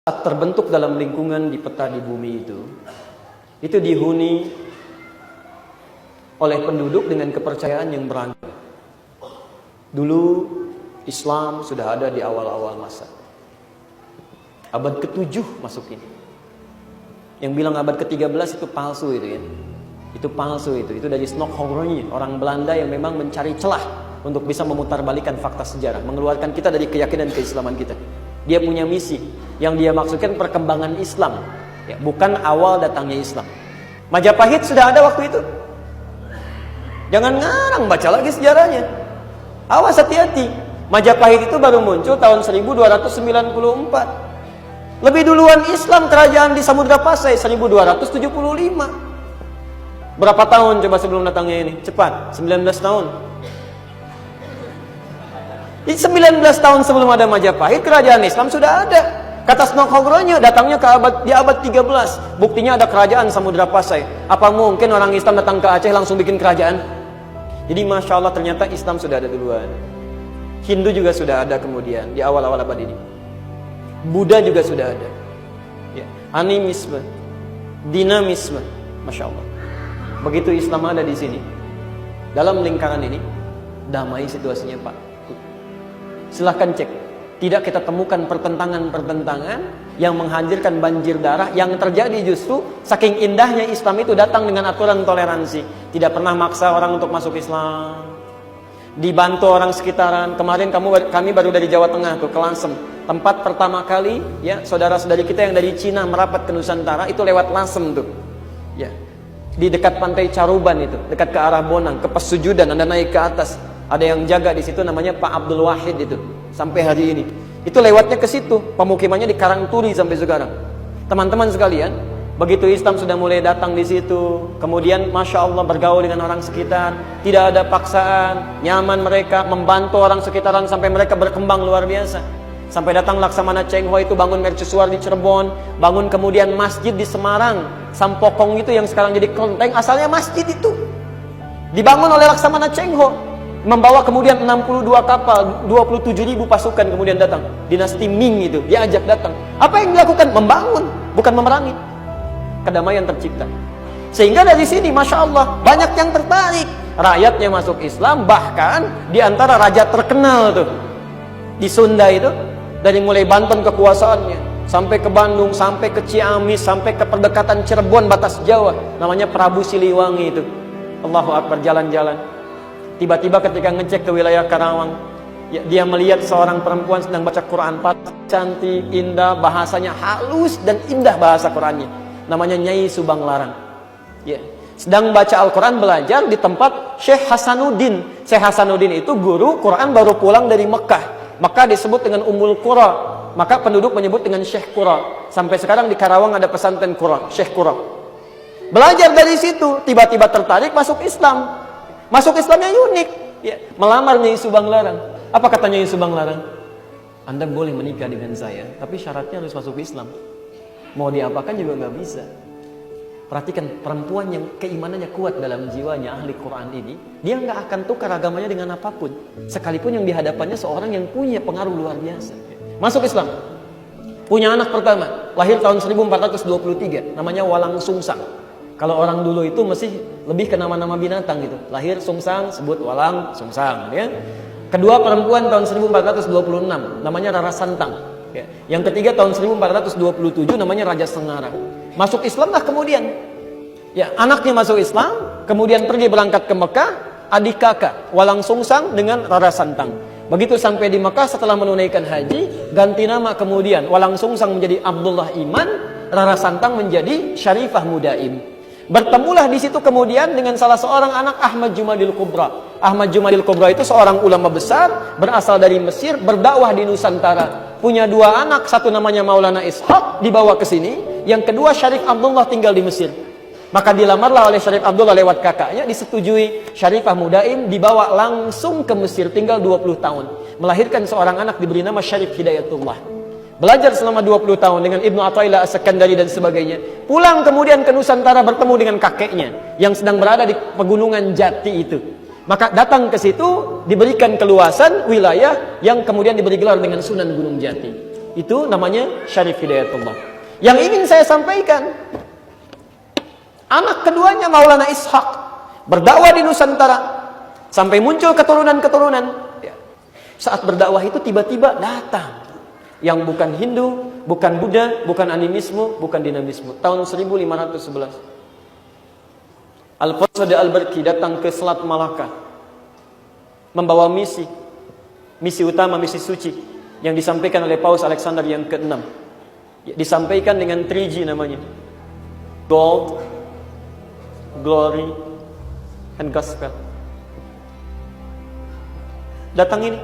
Saat terbentuk dalam lingkungan di peta di bumi itu dihuni oleh penduduk dengan kepercayaan yang beragam. Dulu Islam sudah ada di awal-awal masa. Abad ke-7 masuk ini. Yang bilang abad ke-13 itu palsu itu ya. Itu palsu itu dari Snokhorny, orang Belanda yang memang mencari celah untuk bisa memutarbalikan fakta sejarah, mengeluarkan kita dari keyakinan keislaman kita. Dia punya misi yang dia maksudkan perkembangan Islam, ya, bukan awal datangnya Islam. Majapahit sudah ada waktu itu. Jangan ngarang, baca lagi sejarahnya. Awas, hati-hati. Majapahit itu baru muncul tahun 1294. Lebih duluan Islam kerajaan di Samudra Pasai 1275. Berapa tahun coba sebelum datangnya ini? Cepat, 19 tahun. Di 19 tahun sebelum ada Majapahit, kerajaan Islam sudah ada. Kata Snokhorny datangnya di abad 13. Buktinya ada kerajaan Samudra Pasai. Apa mungkin orang Islam datang ke Aceh langsung bikin kerajaan? Jadi Masya Allah, ternyata Islam sudah ada duluan. Hindu juga sudah ada kemudian di awal-awal abad ini. Buddha juga sudah ada, ya. Animisme, dinamisme, Masya Allah. Begitu Islam ada di sini, dalam lingkaran ini, damai situasinya Pak. Silahkan cek. Tidak kita temukan pertentangan-pertentangan yang menghancurkan banjir darah. Yang terjadi justru saking indahnya Islam itu datang dengan aturan toleransi. Tidak pernah maksa orang untuk masuk Islam. Dibantu orang sekitaran. Kemarin kami baru dari Jawa Tengah tuh, ke Lasem. Tempat pertama kali ya saudara-saudari kita yang dari Cina merapat ke Nusantara itu lewat Lasem tuh. Ya. Di dekat pantai Caruban itu, dekat ke arah Bonang, ke Pesujudan, Anda naik ke atas. Ada yang jaga di situ namanya Pak Abdul Wahid itu. Sampai hari ini. Itu lewatnya ke situ. Pemukimannya di Karangturi sampai sekarang. Teman-teman sekalian, begitu Islam sudah mulai datang di situ, kemudian Masya Allah bergaul dengan orang sekitar, tidak ada paksaan, nyaman mereka, membantu orang sekitaran sampai mereka berkembang luar biasa. Sampai datang Laksamana Cheng Ho itu bangun mercusuar di Cirebon, bangun kemudian masjid di Semarang, Sampokong itu yang sekarang jadi kelenteng, asalnya masjid itu. Dibangun oleh Laksamana Cheng Ho, membawa kemudian 62 kapal, 27.000 pasukan kemudian datang. Dinasti Ming itu, diajak datang. Apa yang dilakukan? Membangun, bukan memerangi. Kedamaian tercipta. Sehingga dari sini Masya Allah banyak yang tertarik. Rakyatnya masuk Islam, bahkan di antara raja terkenal tuh di Sunda itu, dari mulai Banten kekuasaannya sampai ke Bandung, sampai ke Ciamis, sampai ke perdekatan Cirebon batas Jawa, namanya Prabu Siliwangi itu. Allahu Akbar, jalan-jalan. Tiba-tiba ketika ngecek ke wilayah Karawang, ya, dia melihat seorang perempuan sedang baca Quran, cantik, indah, bahasanya halus dan indah bahasa Qurannya. Namanya Nyai Subang Larang. Ya, sedang baca Al-Quran, belajar di tempat Syekh Hasanuddin. Syekh Hasanuddin itu guru Quran baru pulang dari Mekah. Maka disebut dengan Ummul Qura. Maka penduduk menyebut dengan Syekh Qura. Sampai sekarang di Karawang ada pesantren Qura, Syekh Qura. Belajar dari situ, tiba-tiba tertarik masuk Islam. Masuk Islamnya unik, ya, melamar Nyai Subang Larang. Apa kata Nyai Subang Larang? Anda boleh menikah dengan saya, tapi syaratnya harus masuk Islam. Mau diapakan juga nggak bisa. Perhatikan, perempuan yang keimanannya kuat dalam jiwanya, ahli Quran ini, dia nggak akan tukar agamanya dengan apapun. Sekalipun yang dihadapannya seorang yang punya pengaruh luar biasa. Masuk Islam. Punya anak pertama, lahir tahun 1423, namanya Walang Sungsang. Kalau orang dulu itu masih lebih ke nama-nama binatang gitu. Lahir Sungsang, sebut Walang Sungsang. Ya. Kedua perempuan tahun 1426, namanya Rara Santang. Ya. Yang ketiga tahun 1427, namanya Raja Sengarang. Masuk Islamlah kemudian. Ya, anaknya masuk Islam, kemudian pergi berangkat ke Mekah, adik kakak Walang Sungsang dengan Rara Santang. Begitu sampai di Mekah setelah menunaikan haji, ganti nama kemudian. Walang Sungsang menjadi Abdullah Iman, Rara Santang menjadi Syarifah Mudaim. Bertemulah di situ kemudian dengan salah seorang anak Ahmad Jumadil Kubra. Ahmad Jumadil Kubra itu seorang ulama besar, berasal dari Mesir, berdakwah di Nusantara. Punya dua anak, satu namanya Maulana Ishaq, dibawa ke sini. Yang kedua Syarif Abdullah tinggal di Mesir. Maka dilamarlah oleh Syarif Abdullah lewat kakaknya, disetujui. Syarifah Mudaim dibawa langsung ke Mesir, tinggal 20 tahun. Melahirkan seorang anak diberi nama Syarif Hidayatullah. Belajar selama 20 tahun dengan Ibnu Athaillah As-Sakandari dan sebagainya. Pulang kemudian ke Nusantara bertemu dengan kakeknya yang sedang berada di pegunungan Jati itu. Maka datang ke situ, diberikan keluasan wilayah yang kemudian diberi gelar dengan Sunan Gunung Jati. Itu namanya Syarif Hidayatullah. Yang ingin saya sampaikan, anak keduanya Maulana Ishaq berdakwah di Nusantara sampai muncul keturunan-keturunan. Saat berdakwah itu tiba-tiba datang yang bukan Hindu, bukan Buddha, bukan animisme, bukan dinamisme. Tahun 1511, Alfonso de Albuquerque datang ke Selat Malaka membawa misi utama, misi suci yang disampaikan oleh Paus Alexander yang ke-6. Disampaikan dengan 3G namanya: Gold, Glory, and Gospel. Datang ini.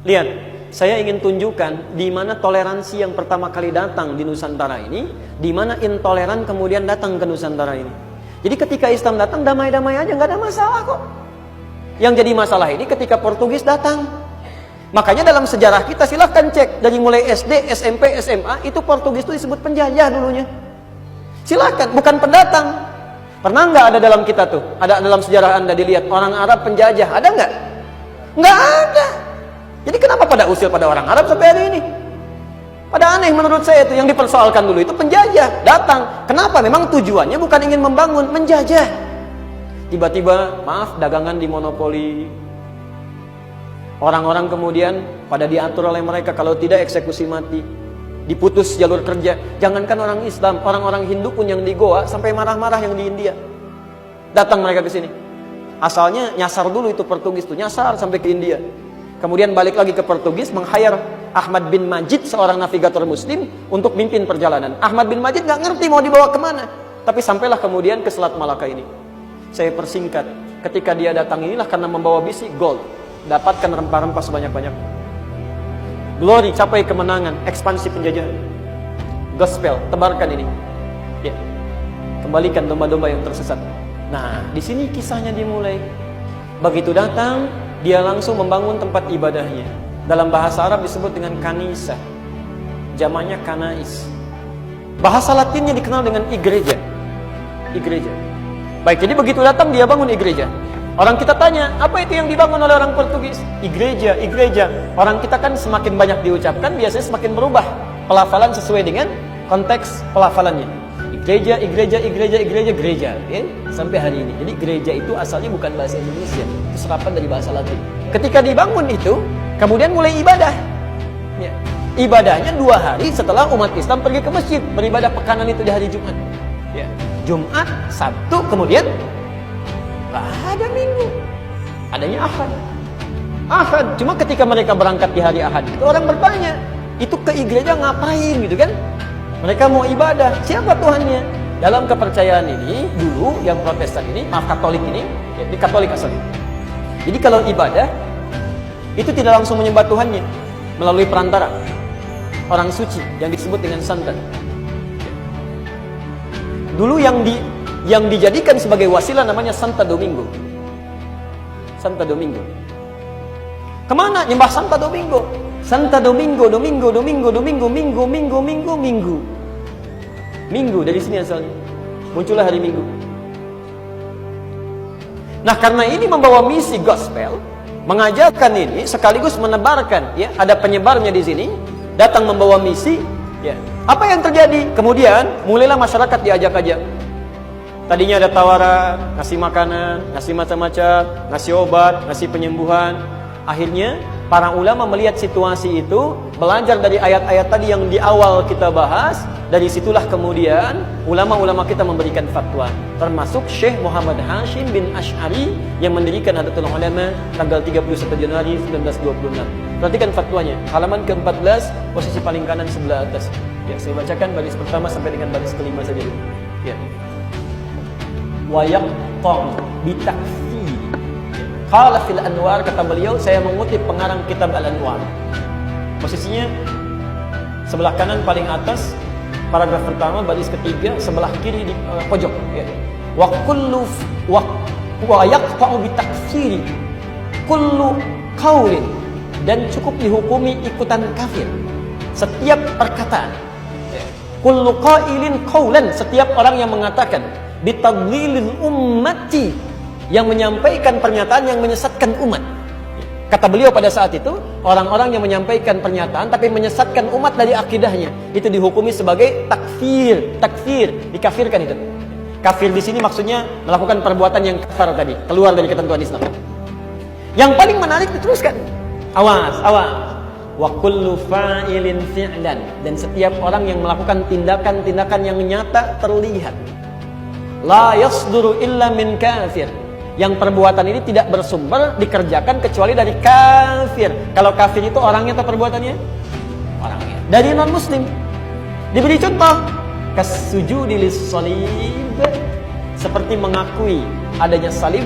Lihat, saya ingin tunjukkan di mana toleransi yang pertama kali datang di Nusantara ini, di mana intoleran kemudian datang ke Nusantara ini. Jadi ketika Islam datang damai-damai aja, nggak ada masalah kok. Yang jadi masalah ini ketika Portugis datang. Makanya dalam sejarah kita silahkan cek dari mulai SD, SMP, SMA itu Portugis itu disebut penjajah dulunya. Silahkan, bukan pendatang. Pernah nggak ada dalam kita tuh? Ada dalam sejarah Anda dilihat orang Arab penjajah? Ada nggak? Nggak ada. Jadi kenapa pada usil pada orang Arab sampai hari ini? Pada aneh menurut saya itu yang dipersoalkan dulu itu penjajah datang. Kenapa? Memang tujuannya bukan ingin membangun, menjajah. Tiba-tiba, maaf, dagangan dimonopoli. Orang-orang kemudian pada diatur oleh mereka, kalau tidak eksekusi mati. Diputus jalur kerja. Jangankan orang Islam, orang-orang Hindu pun yang di Goa sampai marah-marah yang di India. Datang mereka ke sini. Asalnya nyasar dulu itu Portugis tuh, nyasar sampai ke India. Kemudian balik lagi ke Portugis, meng-hire Ahmad bin Majid, seorang navigator muslim, untuk mimpin perjalanan. Ahmad bin Majid gak ngerti mau dibawa kemana. Tapi sampailah kemudian ke Selat Malaka ini. Saya persingkat, ketika dia datang inilah karena membawa bisi gold. Dapatkan rempah-rempah sebanyak-banyak. Glory, capai kemenangan, ekspansi penjajahan. Gospel, tebarkan ini. Ya. Kembalikan domba-domba yang tersesat. Nah, di sini kisahnya dimulai. Begitu datang, dia langsung membangun tempat ibadahnya. Dalam bahasa Arab disebut dengan kanisa. Jamaknya kanais. Bahasa Latinnya dikenal dengan igreja. Igreja. Baik, jadi begitu datang dia bangun igreja. Orang kita tanya, apa itu yang dibangun oleh orang Portugis? Igreja, igreja. Orang kita kan semakin banyak diucapkan, biasanya semakin berubah pelafalan sesuai dengan konteks pelafalannya. Igreja, igreja, igreja, igreja, gereja. Okay? Sampai hari ini. Jadi gereja itu asalnya bukan bahasa Indonesia. Itu serapan dari bahasa Latin. Ketika dibangun itu, kemudian mulai ibadah. Ya. Ibadahnya 2 hari setelah umat Islam pergi ke masjid. Beribadah pekanan itu di hari Jumat. Ya. Jumat, Sabtu, kemudian ada Minggu. Adanya Ahad. Ahad. Cuma ketika mereka berangkat di hari Ahad, itu orang bertanya, itu ke gereja ngapain gitu kan? Mereka mau ibadah. Siapa Tuhannya? Dalam kepercayaan ini, dulu yang Protestan ini, maaf Katolik ini, ya, di Katolik asalnya. Jadi kalau ibadah, itu tidak langsung menyembah Tuhannya, melalui perantara. Orang suci, yang disebut dengan santan. Dulu yang dijadikan sebagai wasilah namanya Santa Domingo. Santa Domingo. Kemana? Nyembah Santa Domingo. Santa Domingo, Domingo, Domingo, Domingo, Minggu, Minggu, Minggu, Minggu. Minggu dari sini asalnya. Muncullah hari Minggu. Nah, karena ini membawa misi gospel, mengajarkan ini sekaligus menebarkan, ya, ada penyebarnya di sini, datang membawa misi, ya. Apa yang terjadi? Kemudian mulailah masyarakat diajak-ajak. Tadinya ada tawaran, ngasih makanan, ngasih macam-macam, ngasih obat, ngasih penyembuhan. Akhirnya para ulama melihat situasi itu, belajar dari ayat-ayat tadi yang di awal kita bahas. Dari situlah kemudian ulama-ulama kita memberikan fatwa, termasuk Syekh Muhammad Hashim bin Ash'ari yang mendirikan Nahdlatul Ulama tanggal 31 Januari 1926. Perhatikan fatwanya, halaman ke-14, posisi paling kanan sebelah atas. Ya, saya bacakan baris pertama sampai dengan baris kelima saja dulu. Ya. Wa yaqta'u bitakfir. Qala fil Anwar, kata beliau, saya mengutip pengarang kitab Al-Anwar. Posisinya sebelah kanan paling atas, paragraf pertama, baris ketiga, sebelah kiri di pojok. Ya. Wa kullu wa yaqta'u bitakfir kullu qaulin, dan cukup dihukumi ikutan kafir setiap perkataan. Ya. Kullu qailin qaulan, setiap orang yang mengatakan bitadlilil ummati, yang menyampaikan pernyataan yang menyesatkan umat. Kata beliau pada saat itu, orang-orang yang menyampaikan pernyataan tapi menyesatkan umat dari akidahnya, itu dihukumi sebagai takfir, dikafirkan itu. Kafir di sini maksudnya melakukan perbuatan yang kafir tadi, keluar dari ketentuan Islam. Yang paling menarik diteruskan. Awas. Wa kullu fa'ilin fi'lan, dan setiap orang yang melakukan tindakan-tindakan yang nyata terlihat. La yasduru illa min kafir. Yang perbuatan ini tidak bersumber dikerjakan kecuali dari kafir. Kalau kafir itu orangnya atau perbuatannya? Orangnya. Dari non-muslim. Diberi contoh, kasujudi lis-salib, seperti mengakui adanya salib.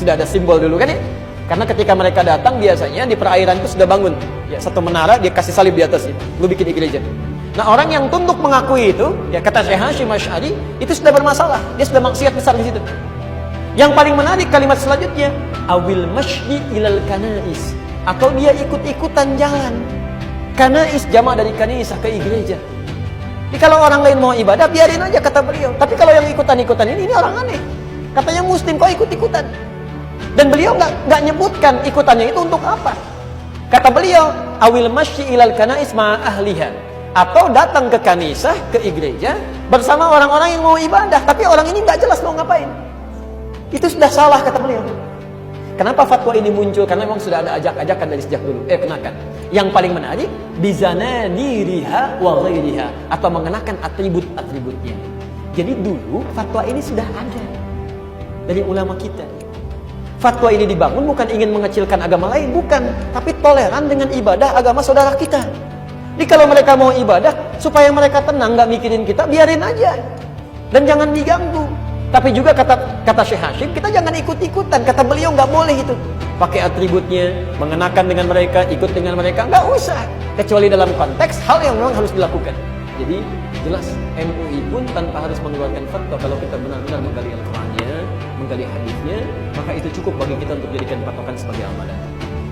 Sudah ada simbol dulu kan ya? Karena ketika mereka datang biasanya di perairan itu sudah bangun ya, satu menara, dia kasih salib di atas itu. Lu bikin gereja. Nah, orang yang tunduk mengakui itu, ya kata Syekh Hasyim Asy'ari, itu sudah bermasalah. Dia sudah maksiat besar di situ. Yang paling menarik kalimat selanjutnya, awil masyi ilal kanais, atau dia ikut-ikutan jalan. Kanais jamak dari kanisah, ke gereja. Jadi kalau orang lain mau ibadah, biarin aja kata beliau. Tapi kalau yang ikutan-ikutan ini orang aneh. Katanya muslim kok ikut-ikutan. Dan beliau nggak nyebutkan ikutannya itu untuk apa. Kata beliau, awil masyi ilal kanais ma ahliha, atau datang ke kanisah, ke gereja bersama orang-orang yang mau ibadah, tapi orang ini nggak jelas mau ngapain. Itu sudah salah kata beliau. Kenapa fatwa ini muncul? Karena memang sudah ada ajak-ajakan dari sejak dulu. Kenakan. Yang paling menarik, bizanadiriha wa ghairiha, atau mengenakan atribut-atributnya. Jadi dulu fatwa ini sudah ada dari ulama kita. Fatwa ini dibangun bukan ingin mengecilkan agama lain, bukan, tapi toleran dengan ibadah agama saudara kita. Jadi kalau mereka mau ibadah, supaya mereka tenang, nggak mikirin kita, biarin aja. Dan jangan diganggu. Tapi juga kata Syekh Hasyim, kita jangan ikut-ikutan. Kata beliau nggak boleh itu. Pakai atributnya, mengenakan dengan mereka, ikut dengan mereka, nggak usah. Kecuali dalam konteks hal yang memang harus dilakukan. Jadi jelas MUI pun tanpa harus mengeluarkan fatwa, kalau kita benar-benar menggali Al-Qur'annya, menggali hadisnya, maka itu cukup bagi kita untuk jadikan patokan sebagai amalan.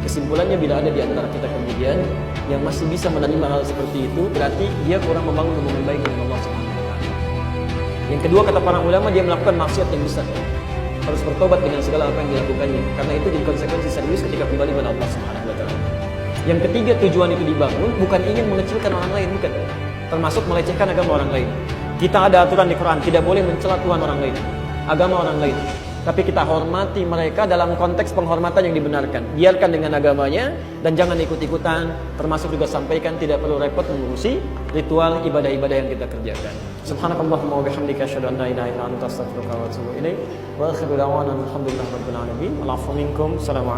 Kesimpulannya, bila ada di antara kita kemudian yang masih bisa menerima hal seperti itu, berarti dia kurang membangun hubungan baik dengan Allah Subhanahu wa taala. Yang kedua, kata para ulama, dia melakukan maksiat yang besar. Harus bertobat dengan segala apa yang dilakukannya, karena itu jadi konsekuensi serius ketika kembali kepada Allah Subhanahu wa taala. Yang ketiga, tujuan itu dibangun bukan ingin mengecilkan orang lain, bukan. Termasuk melecehkan agama orang lain. Kita ada aturan di Quran, tidak boleh mencela Tuhan orang lain, agama orang lain. Tapi kita hormati mereka dalam konteks penghormatan yang dibenarkan. Biarkan dengan agamanya dan jangan ikut-ikutan. Termasuk juga sampaikan tidak perlu repot mengurusi ritual ibadah-ibadah yang kita kerjakan. Subhanakallahumma wa bihamdika asyhadu an la ilaha illa anta astaghfiruka wa atubu ilaik. Wa akhiru da'wana alhamdulillahi rabbil alamin. Wal 'afwu minkum. Assalamualaikum.